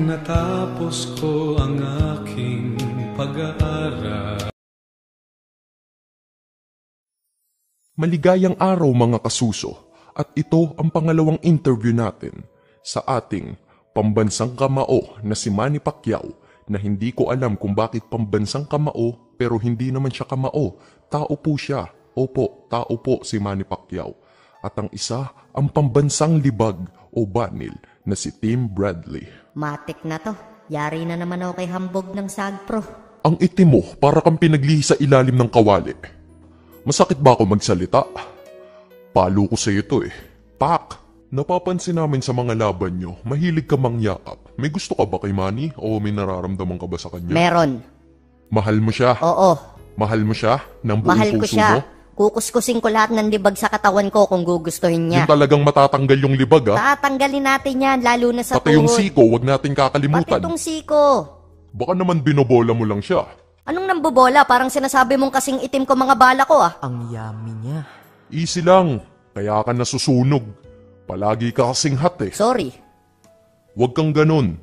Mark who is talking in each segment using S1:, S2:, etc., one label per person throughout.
S1: natapos ko ang aking pag-aaral.
S2: Maligayang araw mga kasuso, at ito ang pangalawang interview natin sa ating pambansang kamao na si Manny Pacquiao, na hindi ko alam kung bakit pambansang kamao pero hindi naman siya kamao. Tao po siya. Opo, tao po si Manny Pacquiao. At ang isa, ang pambansang libag o banil na si Tim Bradley.
S3: Matik na to. Yari na naman ako kay hambog ng Sagpro.
S2: Ang itim mo, para kang pinaglihi sa ilalim ng kawali. Masakit ba ako magsalita? Palo ko sa ito eh. Pak! Napapansin namin sa mga laban nyo, mahilig ka mangyakap. May gusto ka ba kay Manny o may nararamdaman ka ba sa kanya?
S3: Meron.
S2: Mahal mo siya?
S3: Oo.
S2: Mahal mo siya? Ng buong
S3: Mahal ko
S2: puso
S3: siya.
S2: mo?
S3: Kukuskusin ko lahat ng libag sa katawan ko kung gugustuhin niya.
S2: Yung talagang matatanggal yung libag ha?
S3: Tatanggalin natin yan, lalo na sa
S2: Pati
S3: tuhod.
S2: yung siko, wag natin kakalimutan.
S3: Pati itong siko.
S2: Baka naman binobola mo lang siya.
S3: Anong nambobola? Parang sinasabi mong kasing itim ko mga bala ko ah.
S4: Ang yummy niya.
S2: Easy lang. Kaya ka nasusunog. Palagi ka kasing hot eh.
S3: Sorry.
S2: Wag kang ganun.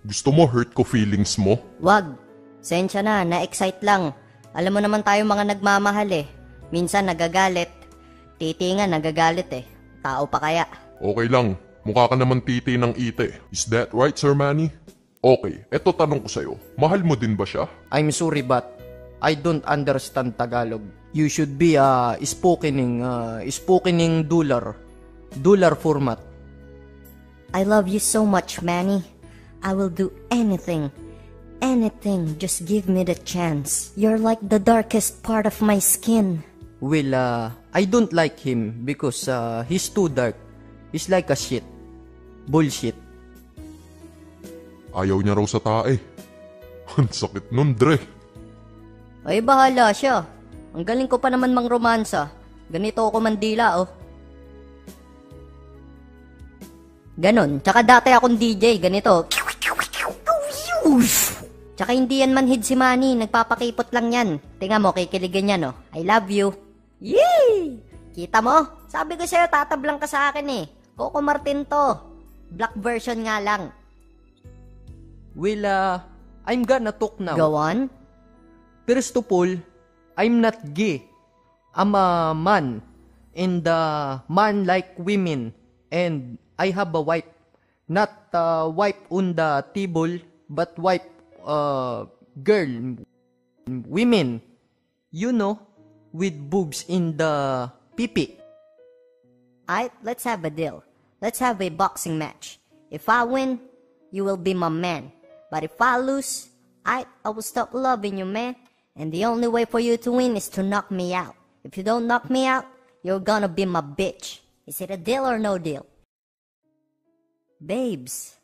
S2: Gusto mo hurt ko feelings mo?
S3: Wag. Sensya na-excite lang. Alam mo naman tayo mga nagmamahal eh. Minsan nagagalit. Titi nga nagagalit eh. Tao pa kaya?
S2: Okay lang. Mukha ka naman titi ng ite. Is that right, Sir Manny? Okay, eto tanong ko sa'yo. Mahal mo din ba siya?
S4: I'm sorry but I don't understand Tagalog. You should be speaking dollar format.
S3: I love you so much, Manny. I will do anything. Anything, just give me the chance. You're like the darkest part of my skin.
S4: Well, I don't like him because he's too dark. He's like a shit. Bullshit.
S2: Ayaw niya raw sa tae. Ang sakit nun, Dre.
S3: Ay, bahala siya. Ang galing ko pa naman mang romansa. Ganito ako mandila, oh. Ganon. Tsaka dati akong DJ, ganito. Tsaka hindi yan manhid si Manny, nagpapakipot lang yan. Tingnan mo, kikiligin yan, oh. I love you. Yee! Kita mo? Sabi ko sa'yo, tatablang ka sa akin eh. Coco Martin to. Black version nga lang.
S4: Well, I'm gonna talk now.
S3: Go on.
S4: First of all, I'm not gay. I'm a man. And man like women. And I have a wife. Not wife on the table, but wife girl. Women. You know, with boobs in the pipi.
S3: Alright, let's have a deal. Let's have a boxing match. If I win, you will be my man. But if I lose, I will stop loving you, man. And the only way for you to win is to knock me out. If you don't knock me out, you're gonna be my bitch. Is it a deal or no deal? Babes.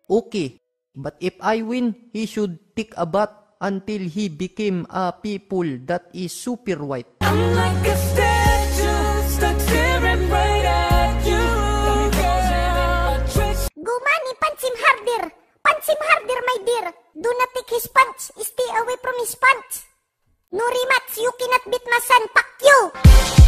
S4: Okay, but if I win, he should take a bath until he became a people that is super white.
S1: I'm like a statue, stuck staring right at you.
S5: Go Manny, punch him harder. Punch him harder, my dear. Do not take his punch. Stay away from his punch. No rematch. You cannot beat my son, Pacquiao.